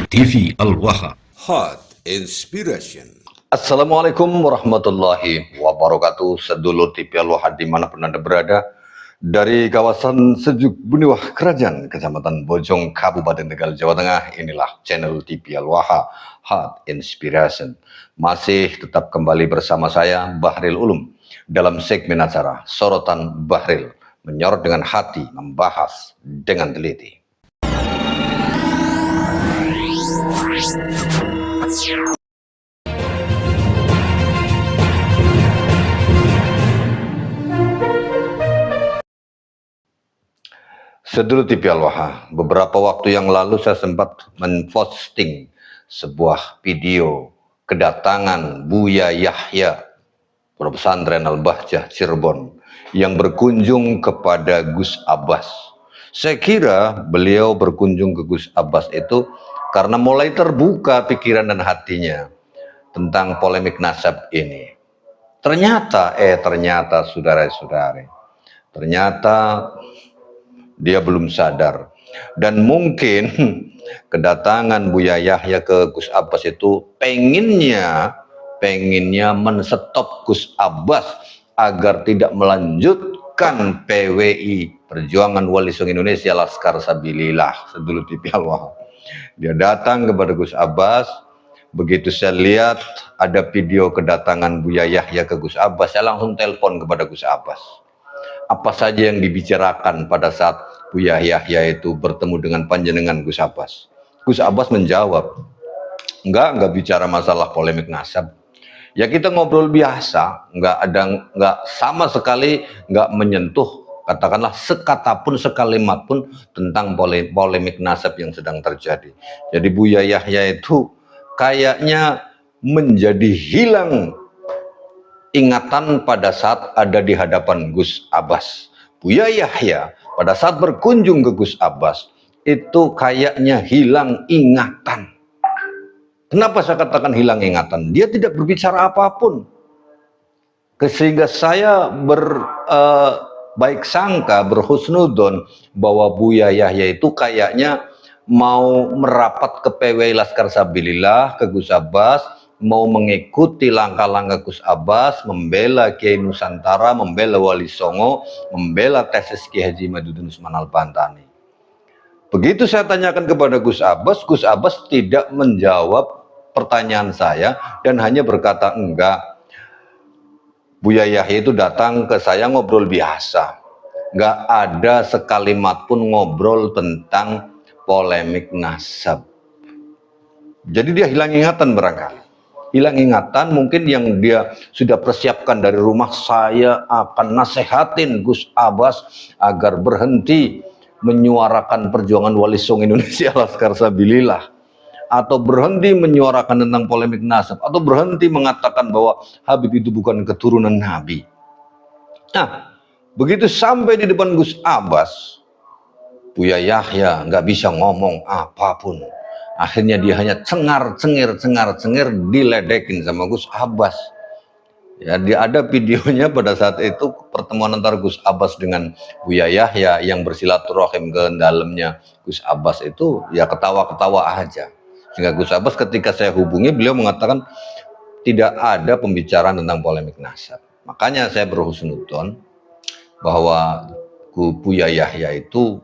TV Al-Waha. Hot Inspiration. Assalamualaikum warahmatullahi wabarakatuh. Sedulur TV Al-Waha dimanapun Anda berada, dari kawasan Sejuk Buniwah Kerajaan, Kecamatan Bojong, Kabupaten Tegal, Jawa Tengah, inilah channel TV Al-Waha Hot Inspiration. Masih tetap kembali bersama saya, Bahril Ulum, dalam segmen acara Sorotan Bahril, menyorot dengan hati, membahas dengan teliti. Sedulur TV Al-Waha, beberapa waktu yang lalu saya sempat memposting sebuah video kedatangan Buya Yahya, Pondok Pesantren Al-Bahjah Cirebon, yang berkunjung kepada Gus Abbas. Saya kira beliau berkunjung ke Gus Abbas itu karena mulai terbuka pikiran dan hatinya tentang polemik nasab ini. Ternyata saudara-saudari, ternyata dia belum sadar. Dan mungkin kedatangan Buya Yahya ke Gus Abbas itu pengennya menstop Gus Abbas agar tidak melanjutkan PWI, Perjuangan Wali Songo Indonesia Laskar Sabilillah. Sedulur TV Al-Waha, dia datang kepada Gus Abbas. Begitu saya lihat ada video kedatangan Buya Yahya ke Gus Abbas, saya langsung telepon kepada Gus Abbas. Apa saja yang dibicarakan pada saat Buya Yahya itu bertemu dengan panjenengan Gus Abbas? Gus Abbas menjawab, enggak bicara masalah polemik nasab. Ya kita ngobrol biasa, enggak sama sekali enggak menyentuh, katakanlah sekata pun sekalimat pun tentang polemik nasab yang sedang terjadi. Jadi Buya Yahya itu kayaknya menjadi hilang ingatan pada saat ada di hadapan Gus Abbas. Buya Yahya pada saat berkunjung ke Gus Abbas itu kayaknya hilang ingatan. Kenapa saya katakan hilang ingatan? Dia tidak berbicara apapun. Sehingga saya baik sangka, berhusnudon bahwa Buya Yahya itu kayaknya mau merapat ke PWI Laskar Sabilillah, ke Gus Abbas, mau mengikuti langkah-langkah Gus Abbas, membela Kiai Nusantara, membela Wali Songo, membela tesis Kiai Haji Imaduddin Usman Al-Bantani. Begitu saya tanyakan kepada Gus Abbas tidak menjawab pertanyaan saya dan hanya berkata enggak. Buya Yahya itu datang ke saya ngobrol biasa, enggak ada sekalimat pun ngobrol tentang polemik nasab. Jadi dia hilang ingatan barangkali. Hilang ingatan mungkin yang dia sudah persiapkan dari rumah. Saya akan nasehatin Gus Abbas agar berhenti menyuarakan perjuangan Wali Songo Indonesia Laskar Sabilillah, atau berhenti menyuarakan tentang polemik nasab, atau berhenti mengatakan bahwa Habib itu bukan keturunan Nabi. Nah, begitu sampai di depan Gus Abbas, Buya Yahya nggak bisa ngomong apapun. Akhirnya dia hanya cengar-cengir diledekin sama Gus Abbas. Ya, ada videonya pada saat itu pertemuan antara Gus Abbas dengan Buya Yahya yang bersilaturahim ke dalamnya Gus Abbas itu ya ketawa-ketawa aja. Sehingga Gus Abbas ketika saya hubungi, beliau mengatakan tidak ada pembicaraan tentang polemik nasab. Makanya saya berhusnudon bahwa Buya Yahya itu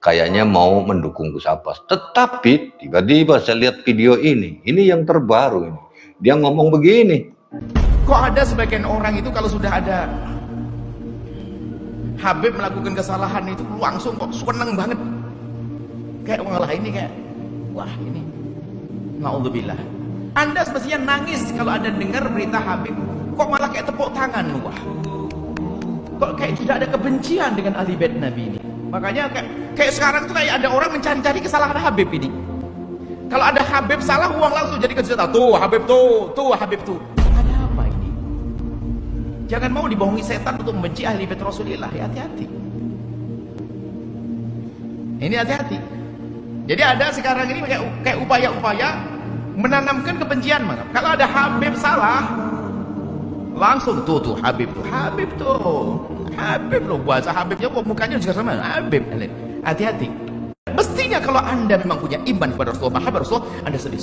kayaknya mau mendukung Gus Abbas. Tetapi tiba-tiba saya lihat video ini yang terbaru ini. Dia ngomong begini. Kok ada sebagian orang itu kalau sudah ada Habib melakukan kesalahan itu langsung kok seneng banget. Kayak malah ini kayak wah ini naudzubillah. Anda semestinya nangis kalau ada dengar berita Habib, kok malah kayak tepuk tangan. Wah, kok kayak tidak ada kebencian dengan ahli bait Nabi ini. Makanya kayak sekarang tuh kayak ada orang mencari-cari kesalahan Habib ini. Kalau ada Habib salah, uang langsung jadi kejutan. Tuh Habib tuh Habib tuh. Ada apa ini? Jangan mau dibohongi setan untuk membenci ahli bait Rasulullah. Hati-hati. Ini hati-hati. Jadi ada sekarang ini kayak upaya-upaya menanamkan kebencian. Kalau ada Habib salah, langsung tuh Habib tuh Habib loh, bahasa Habibnya kok mukanya juga sama Habib. Hati-hati. Mestinya kalau Anda memang punya iman kepada Rasulullah, mahabbah Rasulullah, Anda sedih.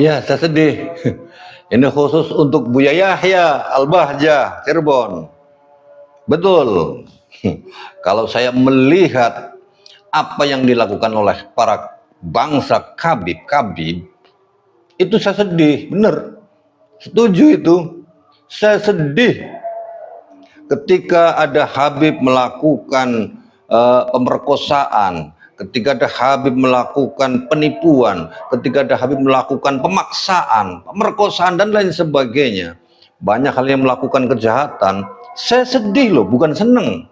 Ya, saya sedih. Ini khusus untuk Buya Yahya Al-Bahjah, Cirebon. Betul. Kalau saya melihat apa yang dilakukan oleh para bangsa Khabib, itu saya sedih, bener. Setuju itu. Saya sedih ketika ada Habib melakukan pemerkosaan, ketika ada Habib melakukan penipuan, ketika ada Habib melakukan pemaksaan, pemerkosaan dan lain sebagainya. Banyak hal yang melakukan kejahatan. Saya sedih loh, bukan seneng.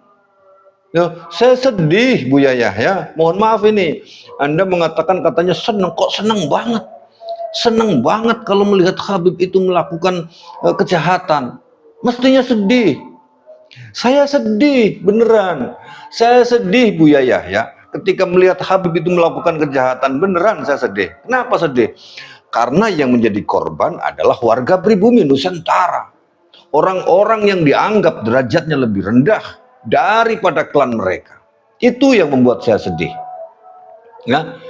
Ya, saya sedih Buya Yahya. Mohon maaf ini, Anda mengatakan katanya seneng, kok seneng banget? Seneng banget kalau melihat Habib itu melakukan kejahatan. Mestinya sedih. Saya sedih beneran. Saya sedih Buya Yahya ketika melihat Habib itu melakukan kejahatan. Beneran saya sedih. Kenapa sedih? Karena yang menjadi korban adalah warga pribumi Nusantara. Orang-orang yang dianggap derajatnya lebih rendah daripada klan mereka. Itu yang membuat saya sedih. Ya.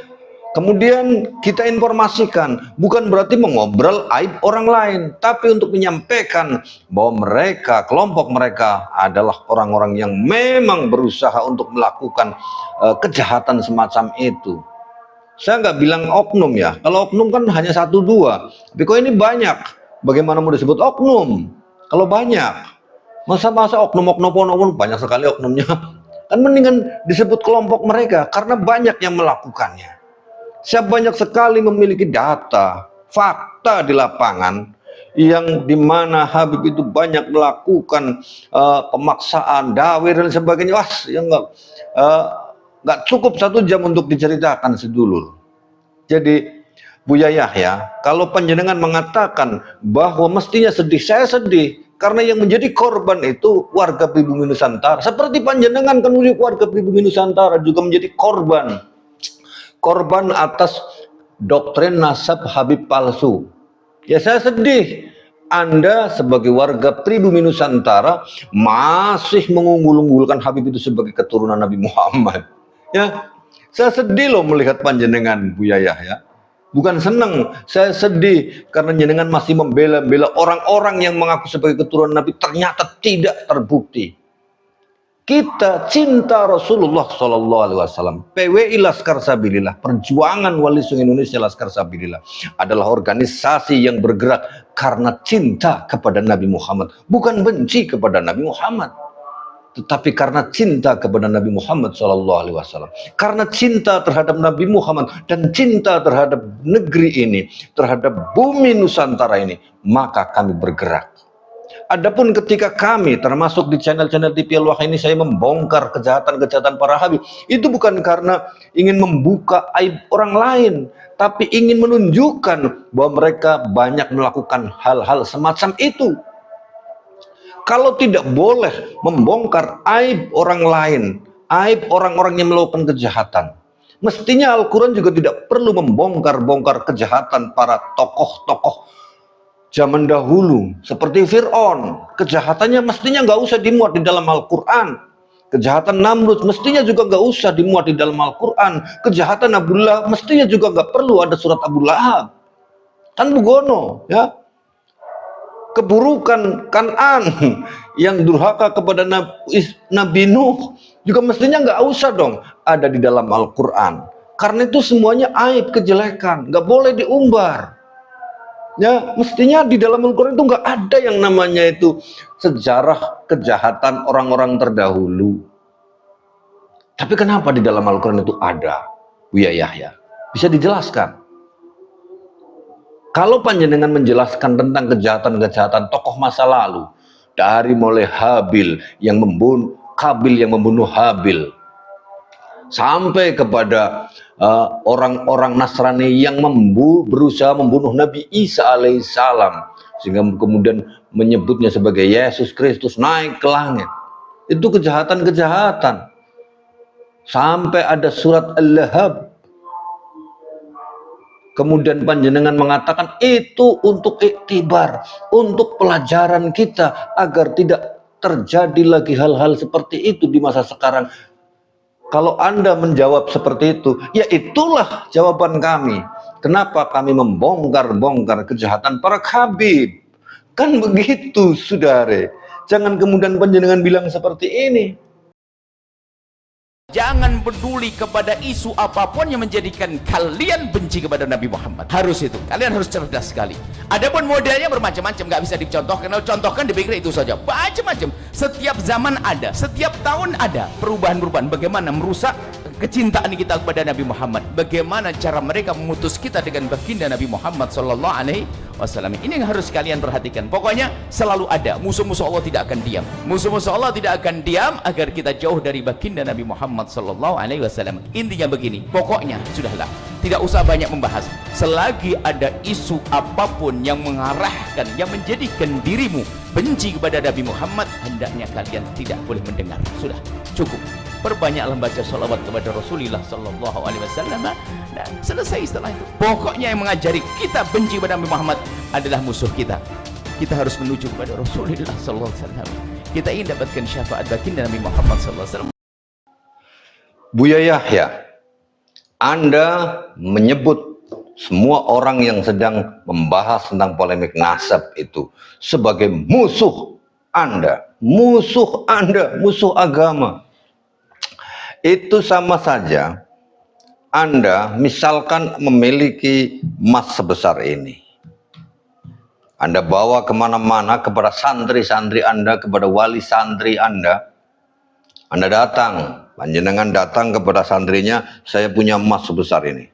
Kemudian kita informasikan, bukan berarti mengobrol aib orang lain, tapi untuk menyampaikan bahwa mereka, kelompok mereka adalah orang-orang yang memang berusaha untuk melakukan kejahatan semacam itu. Saya nggak bilang oknum ya, kalau oknum kan hanya 1-2, tapi kok ini banyak. Bagaimana mau disebut oknum? Kalau banyak, masa-masa oknum banyak sekali oknumnya. Kan mendingan disebut kelompok mereka, karena banyak yang melakukannya. Saya banyak sekali memiliki data, fakta di lapangan yang dimana Habib itu banyak melakukan pemaksaan, dawir dan sebagainya. Wah, ya nggak cukup 1 jam untuk diceritakan sedulur. Jadi Buya Yahya, kalau panjenengan mengatakan bahwa mestinya sedih, saya sedih karena yang menjadi korban itu warga pribumi Nusantara. Seperti panjenengan kan warga pribumi Nusantara juga menjadi korban atas doktrin nasab Habib palsu. Ya saya sedih Anda sebagai warga pribumi Nusantara masih mengunggul-unggulkan Habib itu sebagai keturunan Nabi Muhammad. Ya, saya sedih loh melihat panjenengan Buya Yahya. Bukan senang, saya sedih karena jenengan masih membela-bela orang-orang yang mengaku sebagai keturunan Nabi ternyata tidak terbukti. Kita cinta Rasulullah SAW. PWI Laskar Sabilillah, Perjuangan Wali Songo Indonesia Laskar Sabilillah, adalah organisasi yang bergerak karena cinta kepada Nabi Muhammad. Bukan benci kepada Nabi Muhammad, tetapi karena cinta kepada Nabi Muhammad SAW. Karena cinta terhadap Nabi Muhammad dan cinta terhadap negeri ini, terhadap bumi Nusantara ini, maka kami bergerak. Adapun ketika kami termasuk di channel-channel TV Al-Wah ini saya membongkar kejahatan-kejahatan para Habib, itu bukan karena ingin membuka aib orang lain, tapi ingin menunjukkan bahwa mereka banyak melakukan hal-hal semacam itu. Kalau tidak boleh membongkar aib orang lain, aib orang-orang yang melakukan kejahatan, mestinya Al-Quran juga tidak perlu membongkar-bongkar kejahatan para tokoh-tokoh zaman dahulu seperti Fir'aun. Kejahatannya mestinya nggak usah dimuat di dalam Al-Quran. Kejahatan Namrud mestinya juga nggak usah dimuat di dalam Al-Quran. Kejahatan Abu Lahab mestinya juga nggak perlu ada surat Abu Lahab. Kan begono ya. Keburukan Kan'an yang durhaka kepada Nabi Nuh juga mestinya nggak usah dong ada di dalam Al-Quran. Karena itu semuanya aib, kejelekan, nggak boleh diumbar. Ya, mestinya di dalam Al-Quran itu nggak ada yang namanya itu sejarah kejahatan orang-orang terdahulu. Tapi kenapa di dalam Al-Quran itu ada, Buya Yahya? Bisa dijelaskan? Kalau panjenengan menjelaskan tentang kejahatan-kejahatan tokoh masa lalu, dari mulai Habil yang membunuh Kabil yang membunuh Habil, sampai kepada orang-orang Nasrani yang berusaha membunuh Nabi Isa alaihissalam, sehingga kemudian menyebutnya sebagai Yesus Kristus naik ke langit. Itu kejahatan-kejahatan. Sampai ada surat Al-Lahab. Kemudian panjenengan mengatakan itu untuk iktibar, untuk pelajaran kita agar tidak terjadi lagi hal-hal seperti itu di masa sekarang. Kalau Anda menjawab seperti itu, ya itulah jawaban kami. Kenapa kami membongkar-bongkar kejahatan para Habib? Kan begitu, saudara. Jangan kemudian panjenengan bilang seperti ini. Jangan peduli kepada isu apapun yang menjadikan kalian benci kepada Nabi Muhammad. Harus itu. Kalian harus cerdas sekali. Adapun modelnya bermacam-macam, nggak bisa dicontohkan. Kalau contohkan dipikir itu saja. Macam-macam. Setiap zaman ada, setiap tahun ada perubahan-perubahan. Bagaimana merusak kecintaan kita kepada Nabi Muhammad. Bagaimana cara mereka memutus kita dengan baginda Nabi Muhammad sallallahu alaihi wasallam. Ini yang harus kalian perhatikan. Pokoknya selalu ada. Musuh-musuh Allah tidak akan diam. Musuh-musuh Allah tidak akan diam agar kita jauh dari baginda Nabi Muhammad sallallahu alaihi wasallam. Intinya begini, pokoknya sudahlah. Tidak usah banyak membahas. Selagi ada isu apapun yang mengarahkan, yang menjadikan dirimu benci kepada Nabi Muhammad, hendaknya kalian tidak boleh mendengar. Sudah, cukup. Perbanyaklah baca sholawat kepada Rasulullah sallallahu alaihi wasallam. Dan selesai setelah itu. Pokoknya yang mengajari kita benci kepada Nabi Muhammad adalah musuh kita. Kita harus menuju kepada Rasulullah sallallahu alaihi wasallam. Kita ingin dapatkan syafaat baginda Nabi Muhammad sallallahu alaihi wasallam. Buya Yahya, Anda menyebut semua orang yang sedang membahas tentang polemik nasab itu sebagai musuh Anda, musuh agama. Itu sama saja Anda misalkan memiliki emas sebesar ini. Anda bawa kemana-mana kepada santri-santri Anda, kepada wali santri Anda. Anda datang, panjenengan datang kepada santrinya, saya punya emas sebesar ini.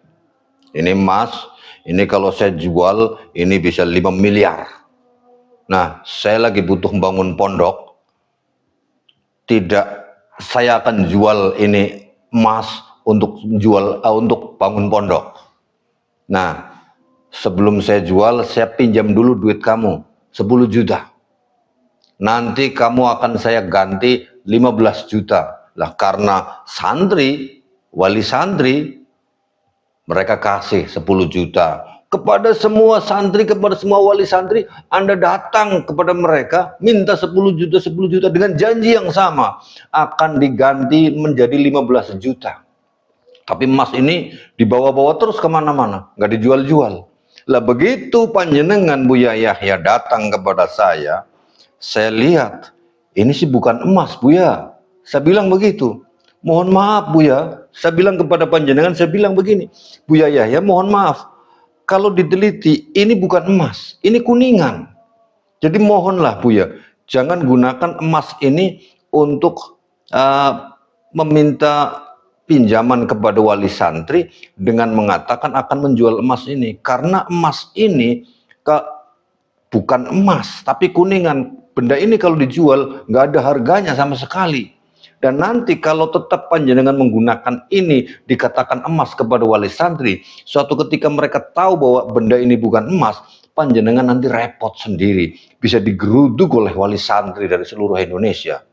Ini emas, ini kalau saya jual, ini bisa 5 miliar. Nah, saya lagi butuh membangun pondok. Tidak, saya akan jual ini emas untuk bangun pondok. Nah, sebelum saya jual, saya pinjam dulu duit kamu 10 juta. Nanti kamu akan saya ganti 15 juta. Lah karena santri, wali santri, mereka kasih 10 juta. Kepada semua santri, kepada semua wali santri, Anda datang kepada mereka, minta 10 juta dengan janji yang sama. Akan diganti menjadi 15 juta. Tapi emas ini dibawa-bawa terus kemana-mana, nggak dijual-jual. Lah begitu panjenengan Buya Yahya datang kepada saya lihat, ini sih bukan emas Buya. Saya bilang begitu. Mohon maaf Buya, saya bilang kepada panjenengan, saya bilang begini, Buya Yahya mohon maaf. Kalau diteliti, ini bukan emas, ini kuningan. Jadi mohonlah Buya, jangan gunakan emas ini untuk meminta pinjaman kepada wali santri dengan mengatakan akan menjual emas ini. Karena emas ini bukan emas, tapi kuningan. Benda ini kalau dijual, nggak ada harganya sama sekali. Dan nanti kalau tetap panjenengan menggunakan ini dikatakan emas kepada wali santri, suatu ketika mereka tahu bahwa benda ini bukan emas, panjenengan nanti repot sendiri, bisa digeruduk oleh wali santri dari seluruh Indonesia.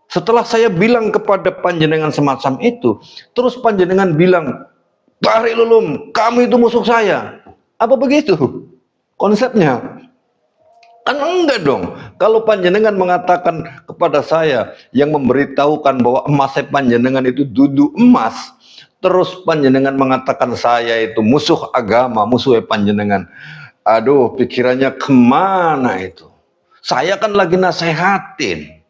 Setelah saya bilang kepada panjenengan semacam itu, terus panjenengan bilang, Bahri Lulum, kamu itu musuh saya. Apa begitu konsepnya? Kan enggak dong. Kalau panjenengan mengatakan kepada saya yang memberitahukan bahwa emas panjenengan itu duduk emas, terus panjenengan mengatakan saya itu musuh agama, musuh panjenengan. Aduh, pikirannya kemana itu? Saya kan lagi nasehatin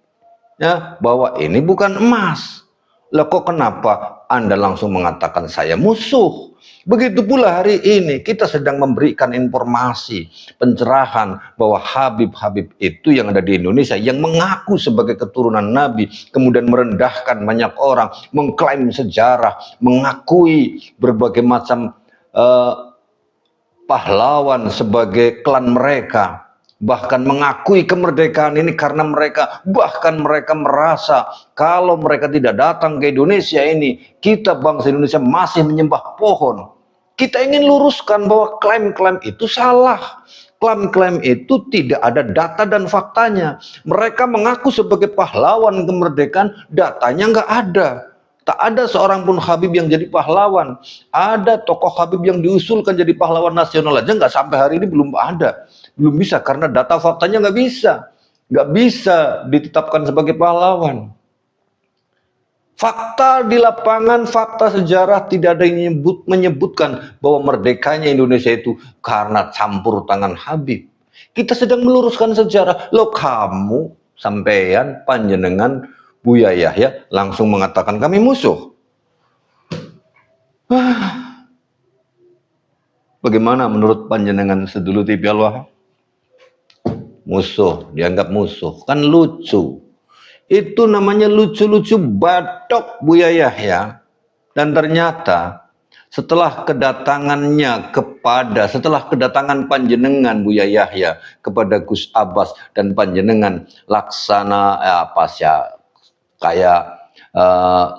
ya bahwa ini bukan emas. Lah kok kenapa Anda langsung mengatakan saya musuh? Begitu pula hari ini kita sedang memberikan informasi, pencerahan bahwa Habib-Habib itu yang ada di Indonesia yang mengaku sebagai keturunan Nabi, kemudian merendahkan banyak orang, mengklaim sejarah, mengakui berbagai macam pahlawan sebagai klan mereka, bahkan mengakui kemerdekaan ini karena mereka merasa kalau mereka tidak datang ke Indonesia ini, kita bangsa Indonesia masih menyembah pohon. Kita ingin luruskan bahwa klaim-klaim itu salah. Klaim-klaim itu tidak ada data dan faktanya. Mereka mengaku sebagai pahlawan kemerdekaan, datanya nggak ada. Tak ada seorang pun Habib yang jadi pahlawan. Ada tokoh Habib yang diusulkan jadi pahlawan nasional aja nggak sampai hari ini belum ada. Belum bisa karena data faktanya nggak bisa ditetapkan sebagai pahlawan. Fakta di lapangan, fakta sejarah tidak ada yang menyebutkan bahwa merdekanya Indonesia itu karena campur tangan Habib. Kita sedang meluruskan sejarah. Loh kamu, sampean, panjenengan, Buya Yahya langsung mengatakan kami musuh. Bagaimana menurut panjenengan sedulu TV Al-Wahab? Musuh, dianggap musuh. Kan lucu. Itu namanya lucu-lucu batok Buya Yahya. Dan ternyata setelah kedatangan panjenengan Buya Yahya kepada Gus Abbas dan panjenengan laksana kayak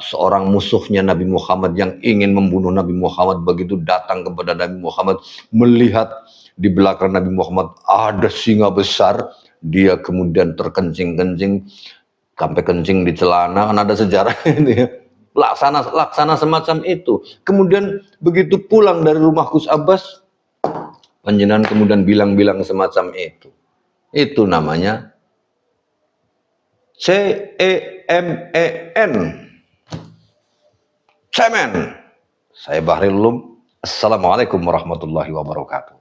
seorang musuhnya Nabi Muhammad yang ingin membunuh Nabi Muhammad, begitu datang kepada Nabi Muhammad, melihat di belakang Nabi Muhammad ada singa besar, dia kemudian terkencing-kencing sampai kencing di celana, kan ada sejarah ini ya. Laksana semacam itu. Kemudian begitu pulang dari rumah Gus Abbas, panjenengan kemudian bilang-bilang semacam itu. Itu namanya CEMEN. Cemen. Saya Bahril Ulum. Assalamualaikum warahmatullahi wabarakatuh.